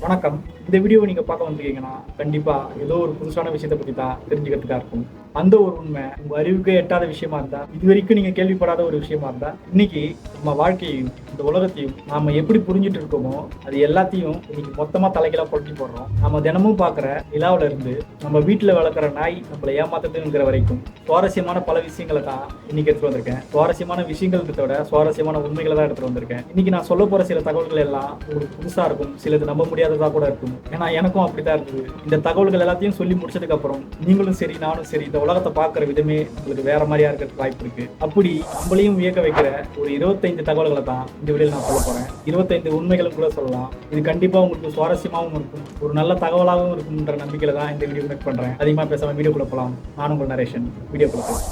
வணக்கம். இந்த வீடியோவை நீங்க பார்க்க வந்திருக்கீங்கன்னா, கண்டிப்பா ஏதோ ஒரு புதுசான விஷயத்த பத்தி தான் தெரிஞ்சுக்கிறதுக்கா இருக்கும். அந்த ஒரு உண்மை உங்க அறிவுக்கே எட்டாத விஷயமா இருந்தா, இதுவரைக்கும் நீங்க கேள்விப்படாத ஒரு விஷயமா இருந்தா, இன்னைக்கு நம்ம வாழ்க்கையையும், இந்த உலகத்தையும் நாம எப்படி புரிஞ்சுட்டு இருக்கோமோ, அது எல்லாத்தையும் இன்னைக்கு மொத்தமா தலைகீழா புரட்டி போடுறோம். நம்ம தினமும் பார்க்குற நிலாவுல இருந்து, நம்ம வீட்டுல வளர்க்குற நாய் நம்மள ஏமாத்துதுங்கிற வரைக்கும் சுவாரஸ்யமான பல விஷயங்களை தான் இன்னைக்கு எடுத்துட்டு வந்திருக்கேன். சுவாரஸ்யமான விஷயங்கிறத விட சுவாரஸ்யமான உண்மைகளை தான் எடுத்துட்டு வந்திருக்கேன். இன்னைக்கு நான் சொல்ல போற சில தகவல்கள் எல்லாம் உங்களுக்கு புதுசா இருக்கும், சிலது நம்ப முடியாததா கூட இருக்கும். ஏன்னா எனக்கும் அப்படித்தான் இருந்தது. இந்த தகவல்கள் எல்லாத்தையும் சொல்லி முடிச்சதுக்கு அப்புறம் நீங்களும் சரி நானும் சரி இந்த உலகத்தை பார்க்குற விதமே உங்களுக்கு வேற மாதிரியா இருக்கிறதுக்கு வாய்ப்பு இருக்கு. அப்படி நம்மளையும் வியக்க வைக்கிற ஒரு 25 தகவல்களை தான் இந்த வீடியோவில் நான் சொல்ல போறேன். 25 உண்மைகளும் கூட சொல்லலாம். இது கண்டிப்பா உங்களுக்கு சுவாரஸ்யமாகவும் இருக்கும், ஒரு நல்ல தகவலாகவும் இருக்கும்ன்ற நம்பிக்கையில தான் இந்த வீடியோ மேக் பண்றேன். அதிகமா பேசாம வீடியோக்குள்ள போலாம். நான் உங்கள் நரேஷன். வீடியோக்குள்ள போலாம்.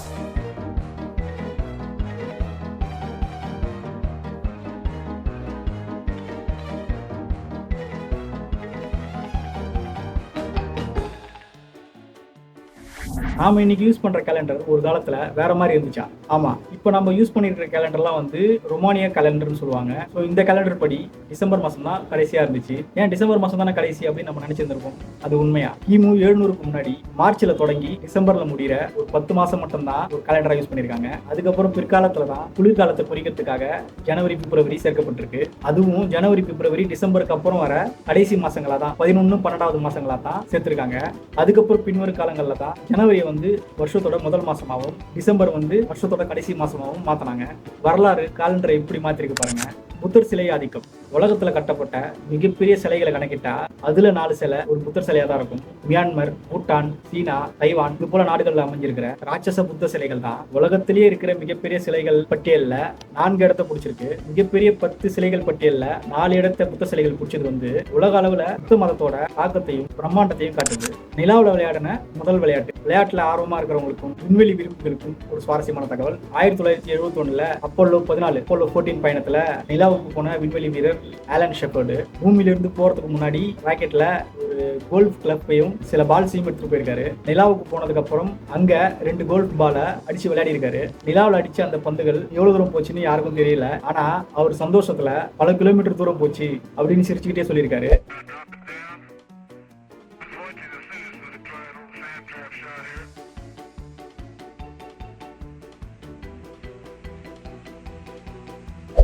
நாம இன்னைக்கு யூஸ் பண்ற கேலண்டர் ஒரு காலத்துல வேற மாதிரி இருந்துச்சா? ஆமா. இப்போ நம்ம யூஸ் பண்ணிருக்கிற கேலண்டர்லாம் வந்து ரொமானியா கேலண்டர்னு சொல்லுவாங்க. ஸோ இந்த கேலண்டர் படி டிசம்பர் மாசம் தான் கடைசியா இருந்துச்சு. ஏன் டிசம்பர் மாசம் தானே கடைசி அப்படின்னு நம்ம நினைச்சிருந்திருக்கோம். அது உண்மையா? கிமு 700க்கு முன்னாடி மார்ச்ல தொடங்கி டிசம்பர்ல முடிகிற ஒரு 10 மாசம் மட்டும் தான் ஒரு கேலண்டரா யூஸ் பண்ணிருக்காங்க. அதுக்கப்புறம் பிற்காலத்துல தான் குளிர்காலத்தை குறிக்கிறதுக்காக ஜனவரி பிப்ரவரி சேர்க்கப்பட்டிருக்கு. அதுவும் ஜனவரி பிப்ரவரி டிசம்பருக்கு அப்புறம் வர கடைசி மாசங்களா தான் 11 12வது மாசங்களா தான் சேர்த்திருக்காங்க. அதுக்கப்புறம் பின்வரும் காலங்கள்ல தான் ஜனவரி வந்து வருஷத்தோட முதல் மாசமாகவும் டிசம்பர் வந்து வருஷத்தோட கடைசி மாசமாகவும் மாத்தினாங்க. வரலாறு காலண்டரை எப்படி மாத்திருக்கு பாருங்க. புத்தர் சிலை ஆதிக்கம். உலகத்துல கட்டப்பட்ட மிகப்பெரிய சிலைகளை கணக்கிட்டா அதுல 4 சிலை ஒரு புத்தர் சிலையா தான் இருக்கும். மியான்மர், பூட்டான், சீனா, தைவான் இது போல நாடுகள்ல அமைஞ்சிருக்கிற ராட்சச புத்த சிலைகள் தான் உலகத்திலேயே இருக்கிற மிகப்பெரிய சிலைகள் பட்டியல்ல 4 இடத்தை பிடிச்சிருக்கு. மிகப்பெரிய 10 சிலைகள் பட்டியல்ல 4 இடத்தை புத்த சிலைகள் பிடிச்சது வந்து உலக அளவுல புத்த மதத்தோட தாக்கத்தையும் பிரம்மாண்டத்தையும் காட்டுது. நிலாவுல விளையாடின முதல் விளையாட்டுல ஆர்வமா இருக்கிறவங்களுக்கும் விண்வெளி விரும்புகளுக்கும் ஒரு சுவாரஸ்யமான தகவல். 1971 அப்போலோ 14 பயணத்துல நிலாவுக்கு போன விண்வெளி வீரர் ஆலன் ஷெப்பர்டு பூமியிலிருந்து போறதுக்கு முன்னாடி ராக்கெட்ல ஒரு கோல்ஃப் கிளப்பையும் சில பால்ஸையும் எடுத்துட்டு போயிருக்காரு. நிலாவுக்கு போனதுக்கு அப்புறம் அங்க 2 கோல்ஃப் பாலை அடிச்சு விளையாடி இருக்காரு. நிலாவில் அடிச்ச அந்த பந்துகள் எவ்வளவு தூரம் போச்சுன்னு யாருக்கும் தெரியல. ஆனா அவர் சந்தோஷத்துல பல கிலோமீட்டர் தூரம் போச்சு அப்படின்னு சிரிச்சுக்கிட்டே சொல்லியிருக்காரு.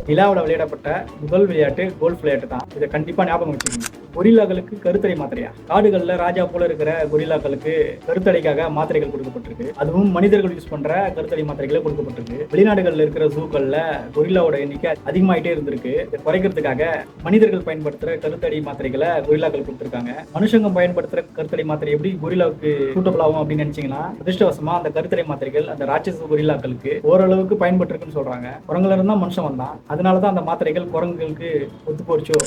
நிலாவில் விளையாடப்பட்ட முதல் விளையாட்டு கோல்ஃப் விளையாட்டு தான். இதை கண்டிப்பா ஞாபகம் வச்சுக்கோங்க. கொரில்லாக்களுக்கு கருத்தடை மாத்திரையா? காடுகள்ல ராஜா போல இருக்கிற கொரில்லாக்களுக்கு கருத்தடைக்காக மாத்திரைகள் கொடுக்கப்பட்டிருக்கு. அதுவும் மனிதர்கள் யூஸ் பண்ற கருத்தடை மாத்திரைகளை கொடுக்கப்பட்டிருக்கு. வெளிநாடுகள்ல இருக்கிற ஜூக்கள்ல கொரில்லாவோட எண்ணிக்கை அதிகமாயிட்டே இருந்திருக்கு. இதை குறைக்கிறதுக்காக மனிதர்கள் பயன்படுத்துற கருத்தடை மாத்திரைகளை கொரில்லாக்கள் கொடுத்திருக்காங்க. மனுஷங்க பயன்படுத்துற கருத்தடை மாத்திரை எப்படி கொரில்லாவுக்கு சூட்டபிள் ஆகும் அப்படின்னு நினைச்சீங்கன்னா, அதிர்ஷ்டவசமா அந்த கருத்தடை மாத்திரைகள் அந்த ராட்சச கொரில்லாக்களுக்கு ஓரளவுக்கு பயன்பட்டு இருக்குன்னு சொல்றாங்க. குரங்குல இருந்தா மனுஷன் வந்தான், அதனாலதான் அந்த மாத்திரைகள் குரங்குகளுக்கு ஒத்து போச்சோ.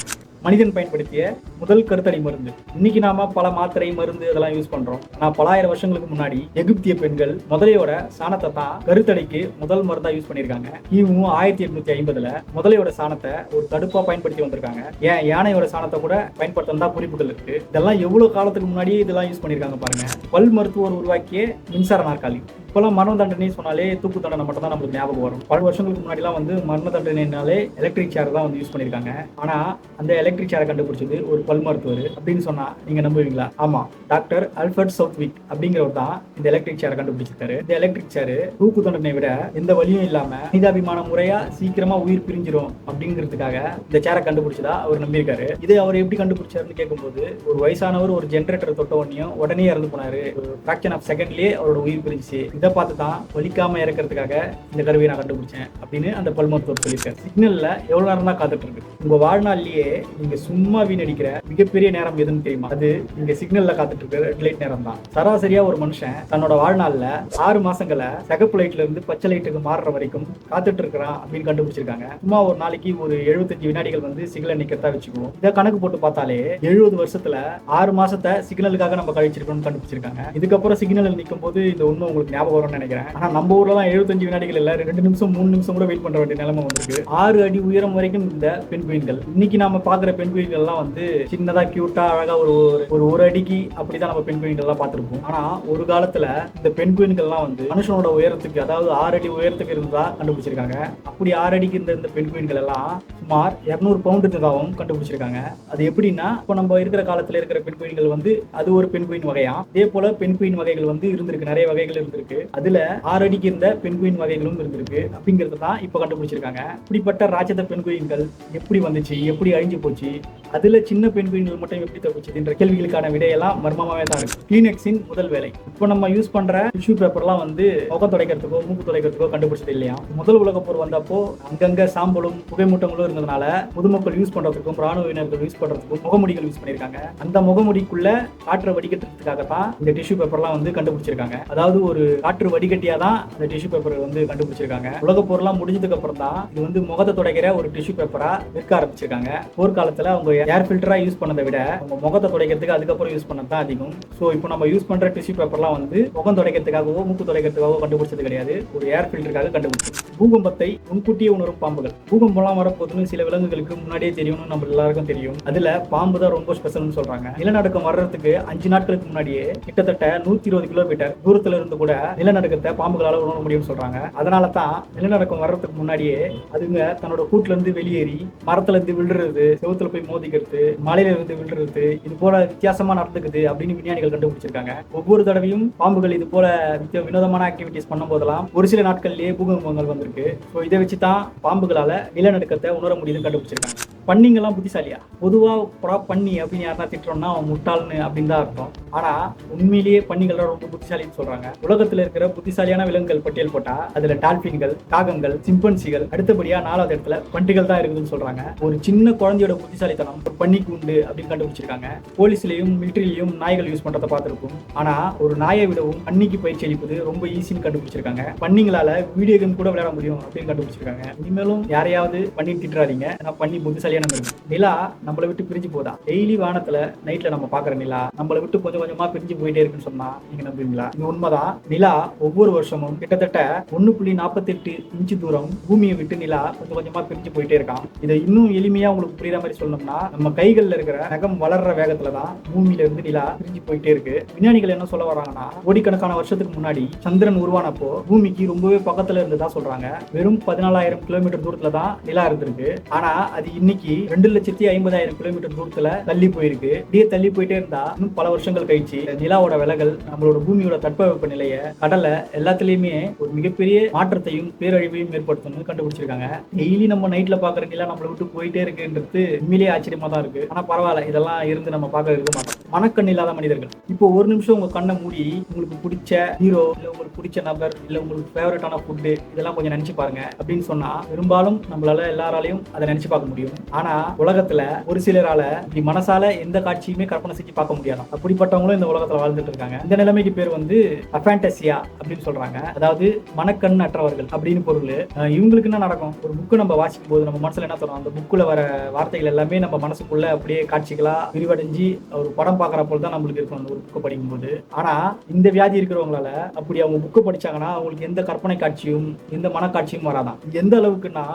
மனிதன் பயன்படுத்திய முதல் கருத்தடை மருந்து. இன்னைக்கு நாம பல மாத்திரை மருந்து அதெல்லாம் யூஸ் பண்றோம். ஆனா பல ஆயிரம் வருஷங்களுக்கு முன்னாடி எகிப்திய பெண்கள் முதலையோட சாணத்தை தான் கருத்தடைக்கு முதல் மருந்தா யூஸ் பண்ணிருக்காங்க. கிமு 1850 முதலையோட சாணத்தை ஒரு தடுப்பா பயன்படுத்தி வந்திருக்காங்க. ஏன் யானையோட சாணத்தை கூட பயன்படுத்தா குறிப்புகள் இருக்கு. இதெல்லாம் எவ்வளவு காலத்துக்கு முன்னாடியே இதெல்லாம் யூஸ் பண்ணிருக்காங்க பாருங்க. பல் மருத்துவர் உருவாக்கிய மின்சார நாற்காலி. இப்பெல்லாம் மரண தண்டனை சொன்னாலே தூக்கு தண்டனை மட்டும் தான் நம்மளுக்கு ஞாபகம் வரும். பல வருஷங்களுக்கு முன்னாடிலாம் வந்து மரண தண்டனைனாலே எலக்ட்ரிக் சேர் தான் வந்து யூஸ் பண்ணிருக்காங்க. ஆனா அந்த எலக்ட்ரிக் சேரை கண்டுபிடிச்சது ஒரு பல் மருத்துவர் அப்படின்னு சொன்னா நீங்க நம்புவீங்களா? ஆமா, டாக்டர் ஆல்ஃபர்ட் சவுத்விக் அப்படிங்கிறவர் தான் இந்த எலக்ட்ரிக் சேரை கண்டுபிடிச்சிருக்காரு. இந்த எலக்ட்ரிக் சேர் தூக்கு தண்டனை விட எந்த வழியும் இல்லாம மனிதாபிமான முறையா சீக்கிரமா உயிர் பிரிஞ்சிரும் அப்படிங்கிறதுக்காக இந்த சேரை கண்டுபிடிச்சதா அவர் நம்பியிருக்காரு. இதை அவர் எப்படி கண்டுபிடிச்சாருன்னு கேட்கும்போது, ஒரு வயசானவர் ஒரு ஜென்ரேட்டர் தொட்ட உடனே இறந்து போனாரு. ஒரு ஃபிராக்ஷன் ஆஃப் செகண்ட்லயே அவரோட உயிர் பிரிஞ்சிச்சு. இதை பார்த்து தான் வலிக்காம இறக்கிறதுக்காக இந்த கருவியை நான் கண்டுபிடிச்சேன் அப்படின்னு அந்த பல் மருத்துவர் சொல்லியிருக்காரு. சிக்னல்ல எவ்வளவு நேரம் தான் காத்துட்டு இருக்கு. உங்க வாழ்நாள்லயே நீங்க சும்மா வீணடிக்கிற மிகப்பெரிய நேரம் எதுன்னு தெரியுமா? அது நீங்க சிக்னல்ல காத்துட்டு இருக்கிற ரெட் லைட் நேரம் தான். சராசரியா ஒரு மனுஷன் தன்னோட வாழ்நாள்ல 6 மாசங்களை சிகப்பு லைட்ல இருந்து பச்சை லைட்டுக்கு மாறுற வரைக்கும் காத்துட்டு இருக்கிறான் அப்படின்னு கண்டுபிடிச்சிருக்காங்க. சும்மா ஒரு நாளைக்கு ஒரு 75 வினாடிகள் வந்து சிக்னல் நிக்கிறதா வச்சுக்குவோம். இதை கணக்கு போட்டு பார்த்தாலே 70 வருஷத்துல 6 மாசத்தை சிக்னலுக்காக நம்ம கழிச்சிருக்கோம்னு கண்டுபிடிச்சிருக்காங்க. இதுக்கப்புறம் சிக்னல் நிற்கும் போது இந்த உண்மை உங்களுக்கு ஞாபகம் வரும்னு நினைக்கிறேன். ஆனா நம்ம ஊர்ல தான் 75 வினாடிகள் இல்ல, 2 நிமிஷம் 3 நிமிஷம் கூட வெயிட் பண்ற வேண்டிய நிலைமை வந்திருக்கு. 6 அடி உயரம் வரைக்கும் இந்த பெண் குயின்கள். இன்னைக்கு நாம பாக்குற பெண் குயின்கள் எல்லாம் வந்து சின்னதா கியூட்டா அழகா ஒரு அடிக்கு அப்படிதான் நம்ம பெண் குயின்கள் எல்லாம் பார்த்திருப்போம். ஆனா ஒரு காலத்துல இந்த பெண் குயின்கள் எல்லாம் வந்து மனுஷனோட உயரத்துக்கு, அதாவது 6 அடி உயரத்துக்கு இருந்தா கண்டுபிடிச்சிருக்காங்க. அப்படி 6 அடிக்கு இருந்த இந்த பெண் குயின்கள் எல்லாம் சுமார் 200 பவுண்ட் இருந்ததாகவும் கண்டுபிடிச்சிருக்காங்க. அது எப்படின்னா, இப்போ நம்ம இருக்கிற காலத்துல இருக்கிற பெண்குயின்கள் வந்து அது ஒரு பெண்குயின் வகையா, அதே போல பெண்குயின் வகைகள் வந்து இருந்திருக்கு, நிறைய வகைகள் இருந்திருக்கு. அதுல 6 அடிக்கு இருந்த பெண்குயின் வகைகளும் இருந்திருக்கு அப்படிங்கறது தான் இப்போ கண்டுபிடிச்சிருக்காங்க. இப்படிப்பட்ட ராட்சத பெண்குயின்கள் எப்படி வந்துச்சு, எப்படி அழிஞ்சு போச்சு, அதுல சின்ன பெண்குயின்கள் மட்டும் எப்படி தப்பிச்சுன்ற கேள்விகளுக்கான விடையெல்லாம் மர்மமாவே தான் இருக்கு. கிளீனெக்ஸின் முதல் வேலை. இப்போ நம்ம யூஸ் பண்ற டிஷ்யூ பேப்பர்லாம் வந்து முகம் துடைக்கிறதுக்கோ மூக்கு துடைக்கிறதுக்கோ கண்டுபிடிச்சது இல்லையா. முதல் உலகப் போர் வந்தப்போ அங்கங்க சாம்பலும் புகைமூட்டங்களும் இருந்ததுனால பொதுமக்கள் யூஸ் பண்றதுக்கும் ராணுவத்தினர்கள் யூஸ் பண்றதுக்கும் முகமுடிகள் யூஸ் பண்ணிருக்காங்க. அந்த முகமுடிக்குள்ள காற்றை வடிகட்டுறதுக்காக தான் இந்த டிஷ்யூ பேப்பர்லாம் வந்து கண்டுபிடிச்சிருக்காங்க. அதாவது ஒரு காற்று வடிகட்டியா தான் அந்த டிஷ்யூ பேப்பர் வந்து கண்டுபிடிச்சிருக்காங்க. உலகப் போர்லாம் முடிஞ்சதுக்கு அப்புறம் தான் இது வந்து முகத்தை துடைக்கிற ஒரு டிஷ்யூ பேப்பரா விற்க ஆரம்பிச்சிருக்காங்க. போர்க்காலத்துல அவங்க ஏர் ஃபில்டரா யூஸ் பண்ணதை விட அவங்க முகத்தை துடைக்கிறதுக்கு அதுக்கப்புறம் யூஸ் பண்ணது தான் அதிகம். ஸோ இப்போ நம்ம யூஸ் பண்ற டிஷ்யூ பேப்பர்லாம் வந்து முகம் துடைக்கிறதுக்காகவோ மூக்கு துடைக்கிறதுக்காகவோ கண்டுபிடிச்சது கிடையாது, ஒரு ஏர் ஃபில்டருக்காக கண்டுபிடிச்சது. பூகம்பத்தை முன்கூட்டியே உணரும் பாம்புகள். பூகம்பம்லாம் வரப்போதுன்னு சில விலங்குகளுக்கு முன்னாடியே தெரியும்னு நம்ம எல்லாருக்கும் தெரியும். அதுல பாம்பு தான் ரொம்ப ஸ்பெஷல்னு சொல்றாங்க. நிலநடுக்கம் வர்றதுக்கு 5 நாட்களுக்கு முன்னாடியே கிட்டத்தட்ட 120 கிலோமீட்டர் தூரத்துல இருந்து கூட நிலநடுக்கத்தை பாம்புகளால உணர முடியும்னு சொல்றாங்க. அதனால தான் நிலநடுக்கம் வர்றதுக்கு முன்னாடியே அதுங்க தன்னோட கூட்டுல இருந்து வெளியேறி மரத்துல இருந்து விழுறது, செவுத்துல போய் மோதிக்கிறது, மலையில இருந்து விழுறது, இது போல வித்தியாசமா நடந்துக்குது அப்படின்னு விஞ்ஞானிகள் கண்டுபிடிச்சிருக்காங்க. ஒவ்வொரு தடவையும் பாம்புகள் இது போல வினோதமான ஆக்டிவிட்டிஸ் பண்ணும் போதெல்லாம் ஒரு சில நாட்கள்லயே பூகம்பங்கள் வந்திருக்கு. ஸோ இதை வச்சு தான் பாம்புகளால நிலநடுக்கத்தை உணர முடியுதுன்னு கண்டுபிடிச்சிருக்காங்க. பன்னிங்கெல்லாம் புத்திசாலியா? பொதுவாக பன்னி அப்படின்னு யாரா திட்டுறோம்னா அவன் முட்டாள்னு அப்படின்னு தான் அர்த்தம். ஆனா உண்மையிலேயே பன்னிகள் ரொம்ப புத்திசாலின்னு சொல்றாங்க. உலகத்துல இருக்கிற புத்திசாலியான விலங்குகள் பட்டியல் போட்டா அதுல டால்பின்கள், காகங்கள், சிம்பன்சிகள், அடுத்தபடியா 4வது இடத்துல பன்றிகள் தான் இருக்குதுன்னு சொல்றாங்க. ஒரு சின்ன குழந்தையோட புத்திசாலித்தனம் ஒரு பன்னிக்கு உண்டு அப்படின்னு கண்டுபிடிச்சிருக்காங்க. போலீஸ்லயும் மிலிட்டரியிலையும் நாய்கள் யூஸ் பண்றதை பார்த்திருக்கும். ஆனா ஒரு நாயை விடவும் பன்னிக்கு பயிற்சி அளிப்பது ரொம்ப ஈஸின்னு கண்டுபிடிச்சிருக்காங்க. பன்னிங்களால வீடியோ கேம் கூட விளையாட முடியும் அப்படின்னு கண்டுபிடிச்சிருக்காங்க. இனிமேலும் யாரையாவது பண்ணி திட்டுறாதீங்க, நான் பண்ணி புத்திசாலியான நிலா நம்மளை விட்டு பிரிஞ்சு போதா? டெய்லி வானத்துல நைட்ல நம்ம பாக்குற நிலா நம்மளை விட்டு கொஞ்சம் கொஞ்சமா பிரிஞ்சு போயிட்டே இருக்குன்னு சொன்னா நீங்க நம்புவீங்களா? இது உண்மைதான். நிலா ஒவ்வொரு வருஷமும் கிட்டத்தட்ட 1.48 இன்ச்சு தூரம் பூமியை விட்டு நிலா கொஞ்சம் கொஞ்சமா பிரிஞ்சு போயிட்டே இருக்கான். இதை இன்னும் எளிமையா உங்களுக்கு புரியுற மாதிரி சொல்லணும்னா, நம்ம கைகள்ல இருக்கிற நகம் வளர்ற வேகத்துலதான் பூமியில இருந்து நிலா பிரிஞ்சு போயிட்டே இருக்கு. விஞ்ஞானிகள் என்ன சொல்ல வராங்கன்னா, கோடிக்கணக்கான வருஷத்துக்கு முன்னாடி சந்திரன் உருவானப்போ பூமிக்கு ரொம்பவே பக்கத்துல இருந்துதான் சொல்றாங்க. வெறும் 14,000 கிலோமீட்டர் தூரத்துல தான் நிலா இருந்திருக்கு. ஆனா அது இன்னைக்கு 2,50,000 கிலோமீட்டர் தூரத்துல தள்ளி போயிருக்கு. இப்படியே தள்ளி போயிட்டே இருந்தா இன்னும் பல வருஷங்கள் கழிச்சு நிலாவோட விலகல் நம்மளோட பூமியோட தட்பவெப்ப நிலைய, கடலை எல்லாத்துலயுமே ஒரு மிகப்பெரிய மாற்றத்தையும் பேரழிவையும் ஏற்படுத்தணும்னு கண்டுபிடிச்சிருக்காங்க. டெய்லி நம்ம நைட்ல பாக்குற நிலா நம்மளை விட்டு போயிட்டே இருக்குன்றது உண்மையிலேயே ஆச்சரியமா தான் இருக்கு. ஆனா பரவாயில்ல, இதெல்லாம் இருந்து நம்ம பார்க்க இருக்க மாட்டோம். மனக்கண் இல்லாத மனிதர்கள். இப்போ ஒரு நிமிஷம் உங்க கண்ணை மூடி உங்களுக்கு பிடிச்ச ஹீரோ இல்ல உங்களுக்கு பிடிச்ச நபர் இல்ல உங்களுக்கு ஃபேவரட்டான ஃபுட்டு இதெல்லாம் கொஞ்சம் நினைச்சு பாருங்க அப்படின்னு சொன்னா பெரும்பாலும் நம்மளால எல்லாராலையும் அதை நினைச்சு பார்க்க முடியும். ஆனா உலகத்துல ஒரு சிலரால இப்படி மனசால எந்த காட்சியுமே கற்பனை செஞ்சு பார்க்க முடியாது. அப்படிப்பட்டவங்களும் இந்த உலகத்துல வாழ்ந்துட்டு இருக்காங்க. இந்த நிலைமைக்கு பேர் வந்து அஃபாண்டசியா அப்படின்னு சொல்றாங்க. அதாவது மனக்கண் அற்றவர்கள் அப்படின்னு பொருள். இவங்களுக்கு என்ன நடக்கும்? ஒரு புக்கு நம்ம வாசிக்கும் போது நம்ம மனசுல என்ன தரும்? அந்த புக்குல வர வார்த்தைகள் எல்லாமே நம்ம மனசுக்குள்ள அப்படியே காட்சிகளா விரிவடைஞ்சு ஒரு படம் பாக்குற போல தான் நம்மளுக்கு இருக்கும் அந்த ஒரு புக்கை படிக்கும் போது. ஆனா இந்த வியாதி இருக்கிறவங்களால அப்படி அவங்க புக்கை படிச்சாங்கன்னா அவங்களுக்கு எந்த கற்பனை காட்சியும் எந்த மனக்காட்சியும் வராதான். எந்த அளவுக்குன்னா,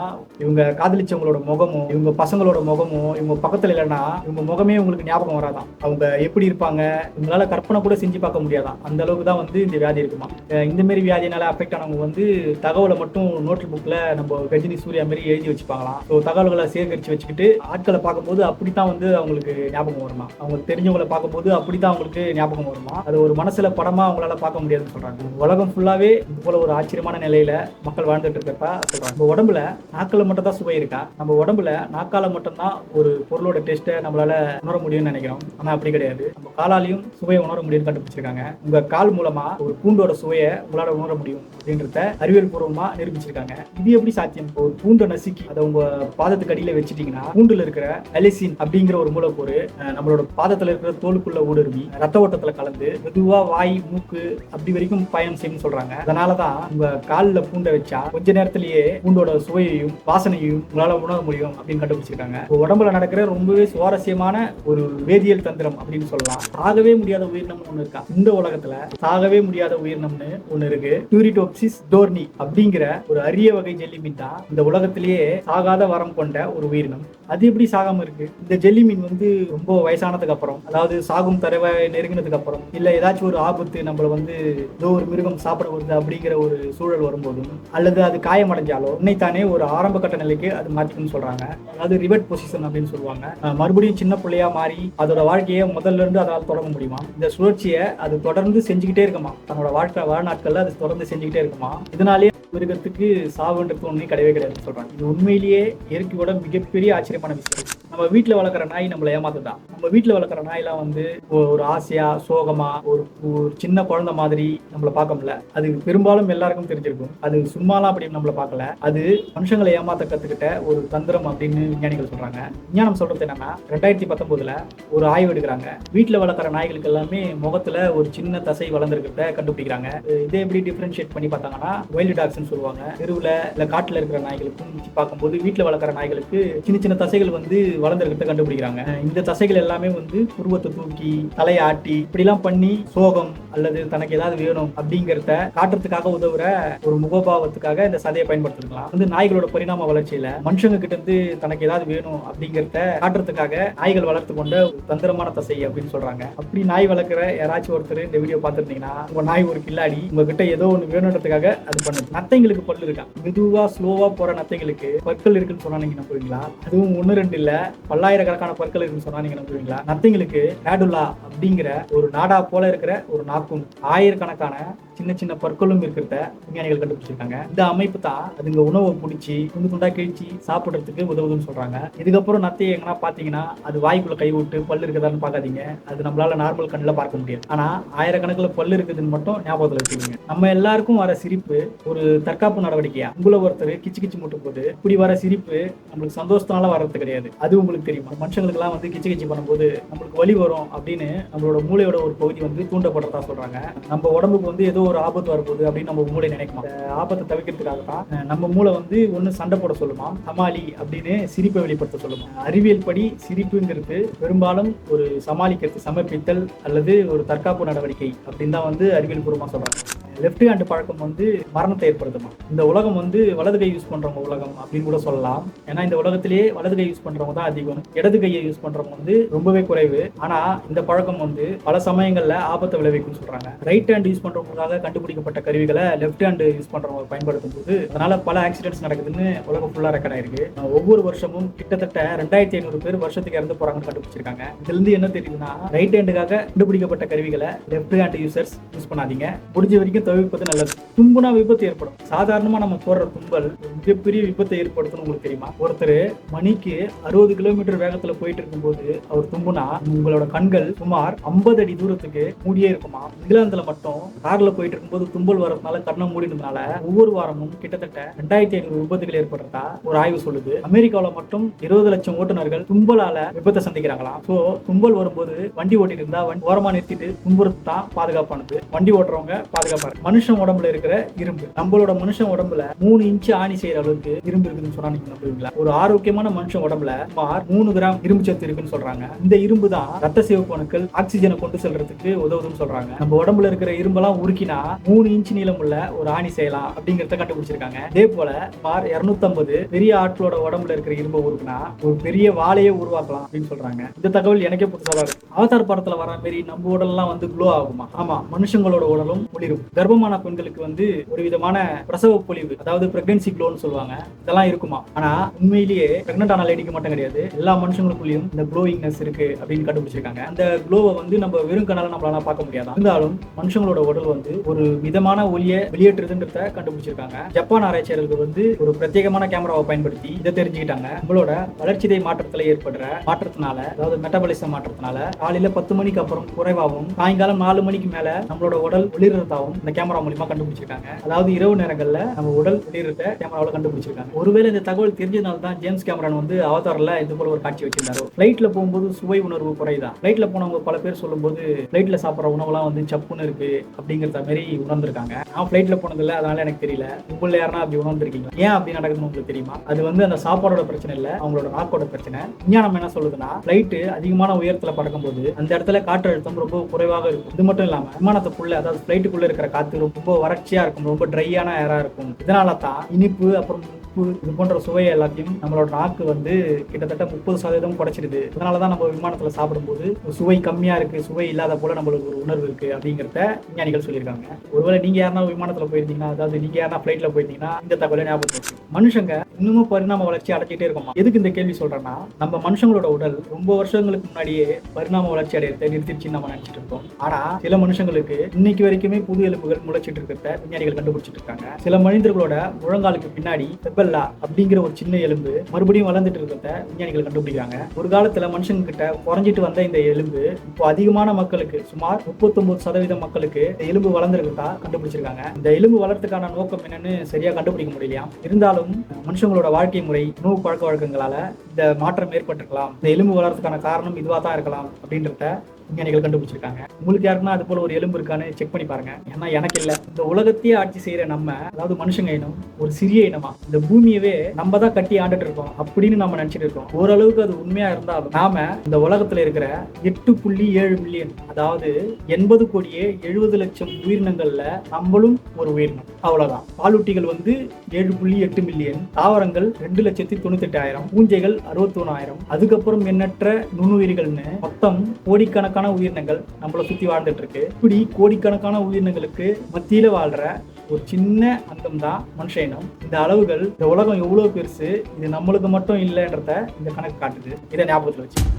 இவங்க காதலிச்சவங்களோட முகமும் இவங்க பசங்களோட முகமும் இவங்க பக்கத்துல இல்லைன்னா இவங்க முகமே உங்களுக்கு ஞாபகம் வராதான். அவங்க எப்படி இருப்பாங்க இவங்களால கற்பனை கூட செஞ்சு பார்க்க முடியாதான். அந்த அளவுக்கு தான் வந்து இந்த வியாதி இருக்குமா. இந்த மாதிரி வியாதினால அஃபெக்ட் ஆனவங்க வந்து தகவலை மட்டும் நோட் புக்ல நம்ம கஜினி சூர்யா மாதிரி எழுதி வச்சுப்பாங்களாம். ஸோ தகவல்களை சேகரிச்சு வச்சுக்கிட்டு ஆட்களை பார்க்கும்போது அப்படித்தான் வந்து அவங்களுக்கு ஞாபகம் வருமா. அவங்களுக்கு தெரிஞ்சவங்களை பார்க்கும்போது அப்படித்தான் அவங்களுக்கு ஞாபகம் வருமா. அது ஒரு மனசுல படமா அவங்களால பார்க்க முடியாதுன்னு சொல்றாங்க. உலகம் ஃபுல்லாவே இது போல ஒரு ஆச்சரியமான நிலையில மக்கள் வாழ்ந்துட்டு இருக்கப்ப சொல்றாங்க. நம்ம உடம்புல நாக்கில் மட்டும் தான் சுவை இருக்கா? நம்ம உடம்புல நாக்கால மட்டும்தான் ஒரு பொருளோட டேஸ்ட்டை நம்மளால உணர முடியும்னு நினைக்கிறோம். ஆனா அப்படி கிடையாது. நம்ம காலாலையும் சுவையை உணர முடியும்னு கண்டுபிடிச்சிருக்காங்க. உங்க கால் மூலமா ஒரு பூண்டோட சுவையை உங்களால உணர முடியும் அப்படின்றத அறிவியல் பூர்வமா நிரூபிச்சிருக்காங்க. இது எப்படி சாத்தியம்? ஒரு பூண்டை நசுக்கி அதை உங்க பாதத்துக்கு அடியில வச்சுட்டீங்கன்னா பூண்டுல இருக்கிற அலிசின் அப்படிங்கிற ஒரு மூலக்கூறு நம்மளோட பாதத்துல இருக்கிற தோலுக்குள்ள ஊடுருவி ரத்த ஓட்டத்துல கலந்து மெதுவா வாய் மூக்கு அப்படி வரைக்கும் பயணம் செய்யணும்னு சொல்றாங்க. அதனாலதான் உங்க காலில் பூண்டை வச்சா கொஞ்ச நேரத்திலேயே பூண்டோட சுவையையும் வாசனையும் உங்களால உணர முடியும் அப்படின்னு கண்டுபிடிச்சிருக்காங்க. உடம்புல நடக்கிற ரொம்பவே சுவாரஸ்யமான ஒரு வேதியியல் தந்திரம் அப்படின்னு சொல்லலாம். சாகவே முடியாத உயிரினம் ஒண்ணு இருக்கா இந்த உலகத்துல. சாகவே முடியாத உயிரினம்னு ஒண்ணு இருக்கு. டியூரிடோப்சிஸ் டோர்னி அப்படிங்கிற ஒரு அரிய வகை ஜெல்லிமீன் தான் இந்த உலகத்திலேயே சாகாத வரம் கொண்ட ஒரு உயிரினம். அது எப்படி சாகாம இருக்கு? இந்த ஜெல்லி மீன் வந்து ரொம்ப வயசானதுக்கு அப்புறம், அதாவது அதாவது சாகும் தரவை நெருங்கினதுக்கு அப்புறம் இல்ல ஏதாச்சும் ஒரு ஆபத்து நம்மள வந்து ஏதோ ஒரு மிருகம் சாப்பிட வருது அப்படிங்கிற ஒரு சூழல் வரும்போதும் அல்லது அது காயமடைஞ்சாலோ உன்னைத்தானே ஒரு ஆரம்ப கட்ட நிலைக்கு அது மாத்திக்கும்னு சொல்றாங்க. அதாவது ரிவர்ட் பொசிஷன் அப்படின்னு சொல்லுவாங்க. மறுபடியும் சின்ன பிள்ளையா மாறி அதோட வாழ்க்கையை முதல்ல இருந்து அதால் தொடங்க முடியுமா. இந்த சுழற்சியை அது தொடர்ந்து செஞ்சுக்கிட்டே இருக்குமா. தன்னோட வாழ்நாட்கள்ல அது தொடர்ந்து செஞ்சுக்கிட்டே இருக்குமா. இதனாலேயே மிருகத்துக்கு சாவுன்றது ஒண்ணு கிடையவே கிடையாதுன்னு சொல்றாங்க. இது உண்மையிலேயே இயற்கையோட மிகப்பெரிய ஆச்சரியமான விஷயம். நம்ம வீட்டுல வளர்க்குற நாய் நம்மளை ஏமாத்துதான். நம்ம வீட்டுல வளர்க்குற நாயெல்லாம் வந்து ஒரு ஆசையா சோகமா ஒரு சின்ன குழந்தை மாதிரி நம்மளை பார்க்க முடியல. அது பெரும்பாலும் எல்லாருக்கும் தெரிஞ்சிருக்கும். அது சும்மாலாம் அப்படி நம்மளை பார்க்கல. அது மனுஷங்களை ஏமாத்த கத்துக்கிட்ட ஒரு தந்திரம் அப்படின்னு விஞ்ஞானிகள் சொல்றாங்க. விஞ்ஞானம் சொல்றது என்னன்னா 2019 ஒரு ஆய்வு எடுக்கிறாங்க. வீட்டுல வளர்க்குற நாய்களுக்கு எல்லாமே முகத்துல ஒரு சின்ன தசை வளர்ந்துருக்கிறத கண்டுபிடிக்கிறாங்க. இதை எப்படி டிஃபரன்ஷியேட் பண்ணி பார்த்தாங்கன்னா வைல்டு டாக்ஸ் சொல்லுவாங்க. தெருவுல இல்ல காட்டுல இருக்கிற நாய்களுக்கும் பார்க்கும்போது வீட்டுல வளர்க்குற நாய்களுக்கு சின்ன சின்ன தசைகள் வந்து வளர்ந்துருக்கிறத கண்டுபிடிக்கிறாங்க. இந்த தசைகள் எல்லாமே வந்து புருவத்தை தூக்கி தலையை ஆட்டி இப்படிலாம் பண்ணி சோகம் அல்லது தனக்கு ஏதாவது வேணும் அப்படிங்கிறத காட்டுறதுக்காக உதவுற ஒரு முகபாவத்துக்காக இந்த சதையை பயன்படுத்திருக்கலாம். வந்து நாய்களோட பரிணாம வளர்ச்சியில மனுஷங்க கிட்ட இருந்து தனக்கு ஏதாவது வேணும் அப்படிங்கிறத காட்டுறதுக்காக நாய்கள் வளர்த்து கொண்ட தந்திரமான தசை அப்படின்னு சொல்றாங்க. அப்படி நாய் வளர்க்குற யாராச்சும் ஒருத்தர் இந்த வீடியோ பார்த்துருந்தீங்கன்னா உங்க நாய் ஒரு கில்லாடி உங்ககிட்ட ஏதோ ஒன்று வேணுன்றதுக்காக அது பண்ணுது. நத்தைங்களுக்கு பல்லு இருக்கா. மெதுவா ஸ்லோவா போற நத்தைங்களுக்கு பற்கள் இருக்குன்னு சொன்னா நீங்க நம்புவீங்களா? அதுவும் 1-2 இல்ல பல்லாயிரக்கணக்கான பற்கள் இருக்குன்னு சொன்னா நீங்க நம்புவீங்களா? நத்தைங்களுக்கு ரேடுலா அப்படிங்கிற ஒரு நாடா போல இருக்கிற ஒரு நாக்கும் ஆயிரக்கணக்கான சின்ன சின்ன பற்களும் இருக்கிறத விஞ்ஞானிகள் கண்டுபிடிச்சிருக்காங்க. இந்த அமைப்பு தான் அதுங்க உணவை பிடிச்சி துண்டு துண்டா கிழிச்சு சாப்பிடுறதுக்கு உதவுதுன்னு சொல்றாங்க. இதுக்கப்புறம் நத்தையை எங்கன்னா பாத்தீங்கன்னா அது வாய்க்குள்ள கை விட்டு பல்லு இருக்குதான்னு பாக்காதீங்க. அது நம்மளால நார்மல் கண்ணில் பார்க்க முடியாது. ஆனா ஆயிரக்கணக்கில் பல்லு இருக்குதுன்னு மட்டும் ஞாபகத்துல வச்சுக்கோங்க. நம்ம எல்லாருக்கும் வர சிரிப்பு ஒரு தற்காப்பு நடவடிக்கையா? உங்களை ஒருத்தர் கிச்சு கிச்சு முட்டும் போது இப்படி வர சிரிப்பு நம்மளுக்கு சந்தோஷத்தினால வர்றது கிடையாது. அது உங்களுக்கு தெரியுமா? மனுஷங்களுக்கு எல்லாம் வந்து கிச்சு கிச்சு பண்ணும்போது நம்மளுக்கு வலி வரும் அப்படின்னு நம்மளோட மூளையோட ஒரு பகுதி வந்து தூண்டப்படுறதா சொல்றாங்க. நம்ம உடம்புக்கு வந்து ஏதோ ஒரு ஆபத்து வரப்போகுது அப்படின்னு நம்ம மூளை நினைக்குமா. ஆபத்தை தவிர்க்கிறதுக்காக தான் நம்ம மூளை வந்து ஒண்ணு சண்டை போட சொல்லுமா, சமாளி அப்படின்னு சிரிப்பை வெளிப்படுத்த சொல்லுமா. அறிவியல் படி சிரிப்புங்கிறது பெரும்பாலும் ஒரு சமாளிக்கிறது, சமர்ப்பித்தல் அல்லது ஒரு தற்காப்பு நடவடிக்கை அப்படின்னு தான் வந்து அறிவியல் பூர்வமா சொல்றாங்க. லெஃப்ட் ஹேண்ட் பழக்கம் வந்து மரணத்தை ஏற்படுத்துமா. இந்த உலகம் வந்து வலது கை யூஸ் பண்றவங்க உலகம் அப்படின்னு கூட சொல்லலாம். ஏன்னா இந்த உலகத்திலேயே வலது கை யூஸ் பண்றவங்க தான் அதிகம், இடது கையை யூஸ் பண்றவங்க வந்து ரொம்பவே குறைவு. ஆனா இந்த பழக்கம் வந்து பல சமயங்கள்ல ஆபத்தை விளைவிக்கும் சொல்றாங்க. ரைட் ஹேண்ட் யூஸ் பண்றவங்களுக்காக கண்டுபிடிக்கப்பட்ட கருவிகளை லெஃப்ட் ஹேண்ட் யூஸ் பண்றவங்க பயன்படுத்தும் போது அதனால பல ஆக்சிடென்ட்ஸ் நடக்குதுன்னு உலகம் ஃபுல்லா ரெக்கார்ட் ஆயிருக்கு. ஒவ்வொரு வருஷமும் கிட்டத்தட்ட 2500 பேர் வருஷத்துக்கு இறந்து போறாங்கன்னு கண்டுபிடிச்சிருக்காங்க. இதுல இருந்து என்ன தெரியுதுன்னா ரைட் ஹேண்டுக்காக கண்டுபிடிக்கப்பட்ட கருவிகளை லெஃப்ட் ஹேண்ட் யூசர்ஸ் யூஸ் பண்ணாதீங்க. முடிஞ்ச வரைக்கும் தவிர்ப்பது நல்லது. தும்புனா விபத்து ஏற்படும். சாதாரணமா நம்ம போடுற தும்பல் மிகப்பெரிய விபத்தை ஏற்படுத்தணும். உங்களுக்கு தெரியுமா? ஒருத்தர் மணிக்கு 60 கிலோமீட்டர் வேகத்துல போயிட்டு இருக்கும்போது அவர் தும்புனா உங்களோட கண்கள் சுமார் 50 அடி தூரத்துக்கு மூடியே இருக்குமா. இங்கிலாந்துல மட்டும் கார்ல போயிட்டு இருக்கும்போது தும்பல் வரதுனால கண்ணை மூடினதுனால ஒவ்வொரு வாரமும் கிட்டத்தட்ட 2500 விபத்துகள் ஏற்படுறதா ஒரு ஆய்வு சொல்லுது. அமெரிக்காவில் மட்டும் 20 லட்சம் ஓட்டுநர்கள் தும்பலால விபத்தை சந்திக்கிறாங்களாம். சோ தும்பல் வரும்போது வண்டி ஓட்டிட்டு இருந்தா ஓரமா நிறுத்திட்டு தும்புறது தான் பாதுகாப்பானது. வண்டி ஓட்டுறவங்க பாதுகாப்பா. மனுஷன் உடம்புல இருக்கிற இரும்பு, நம்மளோட மனுஷன் உடம்புல 3 இன்ச்சு ஆணி செய்யற அளவுக்கு இரும்பு இருக்குன்னு சொன்னா நீங்க நம்புவீங்களா? ஒரு ஆரோக்கியமான மனுஷன் உடம்புல சுமார் 3 கிராம் இரும்பு சத்து இருக்குன்னு சொல்றாங்க. இந்த இரும்பு தான் ரத்த சிவப்பு அணுக்கள் ஆக்சிஜனை கொண்டு செல்றதுக்கு உதவுதுன்னு சொல்றாங்க. நம்ம உடம்புல இருக்கிற இரும்பெல்லாம் உருக்கினா 3 இன்ச்சு நீளமுள்ள ஒரு ஆணி செய்யலாம் அப்படிங்கறத கண்டுபிடிச்சிருக்காங்க. இதே போல சுமார் 250 பெரிய ஆட்களோட உடம்புல இருக்கிற இரும்பை உருக்குனா ஒரு பெரிய வாழையை உருவாக்கலாம் அப்படின்னு சொல்றாங்க. இந்த தகவல் எனக்கே புதுசா இருக்கு. அவதார் படத்துல வர மாதிரி நம்ம உடல்லாம் வந்து க்ளோ ஆகுமா? ஆமா, மனுஷங்களோட உடலும் ஒளிரும். கர்ப்பமான பெண்களுக்கு வந்து ஒரு விதமான பிரசவ பொலிவு, அதாவது பிரெக்னன்சி க்ளோன்னு சொல்லுவாங்க, இதெல்லாம் இருக்குமா. ஆனா உண்மையிலேயே பிரெக்னன்ட் ஆன லேடிக்கு மட்டும் கிடையாது, எல்லா மனுஷங்களுக்குள்ளயும் இந்த க்ளோயிங்னஸ் இருக்கு அப்படின்னு கண்டுபிடிச்சிருக்காங்க. அந்த க்ளோவை வந்து நம்ம வெறும் கண்ணால நம்மளால பார்க்க முடியாது. இருந்தாலும் மனுஷங்களோட உடல் வந்து ஒரு விதமான ஒளியை வெளியேற்றுதுன்றத கண்டுபிடிச்சிருக்காங்க. ஜப்பான் ஆராய்ச்சியாளர்கள் வந்து ஒரு பிரத்யேகமான கேமராவை பயன்படுத்தி இதை தெரிஞ்சுக்கிட்டாங்க. நம்மளோட வளர்ச்சிதை மாற்றத்துல ஏற்படுற மாற்றத்தினால, அதாவது மெட்டபாலிசம் மாற்றத்தினால காலையில 10 மணிக்கு அப்புறம் குறைவாகவும் சாயங்காலம் 4 மணிக்கு மேல நம்மளோட உடல் ஒளிர்றதாகவும் இந்த கேமரா மூலமா கண்டுபிடிச்சிருக்காங்க. அதாவது இரவு நேரங்கள்ல நம்ம உடல் ஒளிர்றத கேமராவில் கண்டுபிடிச்சிருக்காங்க. ஒருவேளை இந்த தகவல் தெரிஞ்சதுனால தான் ஜேம்ஸ் கேமரான் வந்து அவதார்ல இது போல ஒரு காட்சி வச்சிருந்தாரு. ஃபிளைட்ல போகும்போது சுவை உணர்வு குறைதான். ஃபிளைட்ல போனவங்க பல பேர் சொல்லும்போது ஃபிளைட்ல சாப்பிட்ற உணவுலாம் வந்து சப்புன்னு இருக்கு அப்படிங்கிறத மாதிரி உணர்ந்திருக்காங்க. நான் ஃபிளைட்ல போனதில்லை, அதனால எனக்கு தெரியல. உங்களை யாருன்னா அப்படி உணர்ந்திருக்கீங்களா? ஏன் அப்படி நடக்குதுன்னு உங்களுக்கு தெரியுமா? அது வந்து அந்த சாப்பாடோட பிரச்சனை இல்ல, அவங்களோட நாக்கோட பிரச்சனை. விஞ்ஞானம் என்ன சொல்லுதுன்னா ஃபிளைட் அதிகமான உயரத்துல பறக்கும்போது அந்த இடத்துல காற்று அழுத்தம் ரொம்ப குறைவாக இருக்கும். இது மட்டும் இல்லாம விமானத்துக்குள்ள, அதாவது ஃபிளைட்டுக்குள்ள இருக்கிற காத்து ரொம்ப வறட்சியா இருக்கும், ரொம்ப ட்ரையான ஏரா இருக்கும். இதனால தான் இனிப்பு அப்புறம் உப்பு இது போன்ற சுவை எல்லாத்தையும் நம்மளோட நாக்கு வந்து கிட்டத்தட்ட 30% குறைச்சிடுது. அதனாலதான் நம்ம விமானத்துல சாப்பிடும்போது சுவை கம்மியா இருக்கு, சுவை இல்லாத போல நம்மளுக்கு ஒரு உணர்வு இருக்கு அப்படிங்கிறத விஞ்ஞானிகள் சொல்லியிருக்காங்க. ஒருவேளை நீங்க யாருன்னா விமானத்துல போயிருந்தீங்கன்னா, அதாவது நீங்க யாருன்னா ஃபிளைட்ல போயிருந்தீங்கன்னா இந்த தகவலை ஞாபகம். மனுஷங்க இன்னமும் பரிணாம வளர்ச்சி அடைஞ்சிட்டே இருக்கோமா? எதுக்கு இந்த கேள்வி சொல்றேன்னா, நம்ம மனுஷங்களோட உடல் ரொம்ப வருஷங்களுக்கு முன்னாடியே பரிணாம வளர்ச்சி அடையறதை நிறுத்திடுச்சுன்னு நம்ம நினைச்சிட்டு இருக்கோம். ஆனா சில மனுஷங்களுக்கு இன்னைக்கு வரைக்குமே புது எலும்புகள் முளைச்சிட்டு இருக்கிறத விஞ்ஞானிகள் கண்டுபிடிச்சிட்டு இருக்காங்க. சில மனிதர்களோட முழங்காலுக்கு பின்னாடி செப்பல்லா அப்படிங்கிற ஒரு சின்ன எலும்பு மறுபடியும் வளர்ந்துட்டு இருக்கிறத விஞ்ஞானிகள் கண்டுபிடிக்கிறாங்க. ஒரு காலத்துல மனுஷங்க கிட்ட குறைஞ்சிட்டு வந்த இந்த எலும்பு இப்போ அதிகமான மக்களுக்கு, சுமார் 39% மக்களுக்கு இந்த எலும்பு வளர்ந்துருக்கிறதா கண்டுபிடிச்சிருக்காங்க. இந்த எலும்பு வளர்றதுக்கான நோக்கம் என்னன்னு சரியா கண்டுபிடிக்க முடியலையா. இருந்தாலும் மனுஷங்களோட வாழ்க்கை முறை, உணவு பழக்க வழக்கங்களால இந்த மாற்றம் ஏற்பட்டிருக்கலாம். இந்த எலும்பு வளர்றதுக்கான காரணம் இதுவா தான் இருக்கலாம் அப்படின்றத விஞ்ஞானிகள் கண்டுபிடிச்சிருக்காங்க. உங்களுக்கு யாருன்னா அது போல ஒரு எலும்பு இருக்கான்னு செக் பண்ணி பாருங்க. ஏன்னா எனக்கு இல்ல. இந்த உலகத்தையே ஆட்சி செய்யற நம்ம, அதாவது மனுஷங்க இனம் ஒரு சிறிய இனமா இந்த பூமியவே நம்ம தான் கட்டி ஆண்டுட்டு இருக்கோம் அப்படின்னு நம்ம நினைச்சிட்டு இருக்கோம். ஓரளவுக்கு அது உண்மையா இருந்தாலும் நாம இந்த உலகத்துல இருக்கிற 8.7 மில்லியன், அதாவது 80 கோடியே 70 லட்சம் உயிரினங்கள்ல நம்மளும் ஒரு உயிரினம். அவ்வளவுதான். பாலூட்டிகள் வந்து 7.8 மில்லியன், தாவரங்கள் 2,98,000, பூஞ்சைகள் 61,000, அதுக்கப்புறம் எண்ணற்ற நுண்ணுயிரிகள்னு மொத்தம் கோடிக்கணக்கான உயிரினங்கள் நம்மளை சுத்தி வாழ்ந்துட்டு இருக்கு. இப்படி கோடிக்கணக்கான உயிரினங்களுக்கு மத்தியில வாழ்ற ஒரு சின்ன அங்கம் தான் மனுஷ இனம். இந்த அளவுகள், இந்த உலகம் எவ்வளவு பெருசு, இது நம்மளுக்கு மட்டும் இல்லைன்றத இந்த கணக்கு காட்டுது. இதை ஞாபகத்துல வச்சு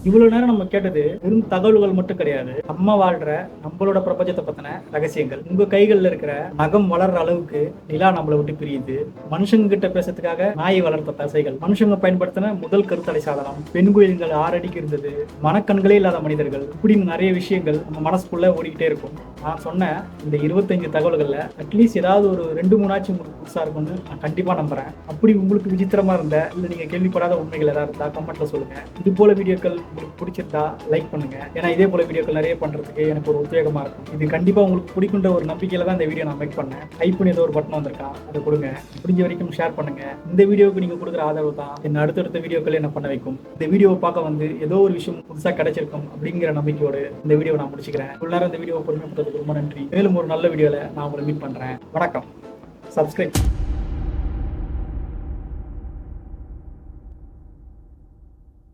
இவ்வளவு நேரம் நம்ம கேட்டது வெறும் தகவல்கள் மட்டும் கிடையாது. நம்ம வாழ்ற நம்மளோட பிரபஞ்சத்தை பத்தின ரகசியங்கள். உங்க கைகள்ல இருக்கிற நகம் வளர்ற அளவுக்கு நிலா நம்மளை விட்டு பிரியுது. மனுஷங்க கிட்ட பேசுறதுக்காக நாயை வளர்த்த தசைகள், மனுஷங்க பயன்படுத்தின முதல் கருத்தடை சாதனம், பெண்குயில்கள் 6 அடிக்கு இருந்தது, மனக்கண்களே இல்லாத மனிதர்கள், இப்படின்னு நிறைய விஷயங்கள் நம்ம மனசுக்குள்ள ஓடிக்கிட்டே இருக்கும். நான் சொன்ன இந்த 25 தகவல்கள்ல அட்லீஸ்ட் ஏதாவது ஒரு 2-3 உங்களுக்கு புதுசா இருக்கும்னு நான் கண்டிப்பா நம்புறேன். அப்படி உங்களுக்கு விசித்திரமா இருந்த இல்ல நீங்க கேள்விப்படாத உண்மைகள் ஏதாவது இருந்தா கமெண்ட்ல சொல்லுங்க. இது போல வீடியோக்கள் உங்களுக்கு பிடிச்சிருந்தா லைக் பண்ணுங்க. ஏன்னா இதே போல வீடியோக்கள் நிறைய பண்றதுக்கு எனக்கு ஒரு உத்வேகமா இருக்கும். இது கண்டிப்பா உங்களுக்கு பிடிக்குன்ற ஒரு நம்பிக்கையில தான் இந்த வீடியோ நான் மேக் பண்ணேன். லைக் பண்ணி ஏதோ ஒரு பட்டன் வந்திருக்கா, அதை கொடுங்க. முடிஞ்ச வரைக்கும் ஷேர் பண்ணுங்க. இந்த வீடியோவுக்கு நீங்க கொடுக்குற ஆதரவு தான் என்ன அடுத்தடுத்த வீடியோக்கள் என்ன பண்ண வைக்கும். இந்த வீடியோவை பார்க்க வந்து ஏதோ ஒரு விஷயம் புதுசா கிடைச்சிருக்கும் அப்படிங்கிற நம்பிக்கையோடு இந்த வீடியோவை நான் முடிச்சுக்கிறேன். இவ்வளவு நேரம் இந்த வீடியோவை பொறுமைப்படுறதுக்கு ரொம்ப நன்றி. மேலும் ஒரு நல்ல வீடியோல நான் உங்களை மீட் பண்றேன். வணக்கம். சப்ஸ்கிரைப்.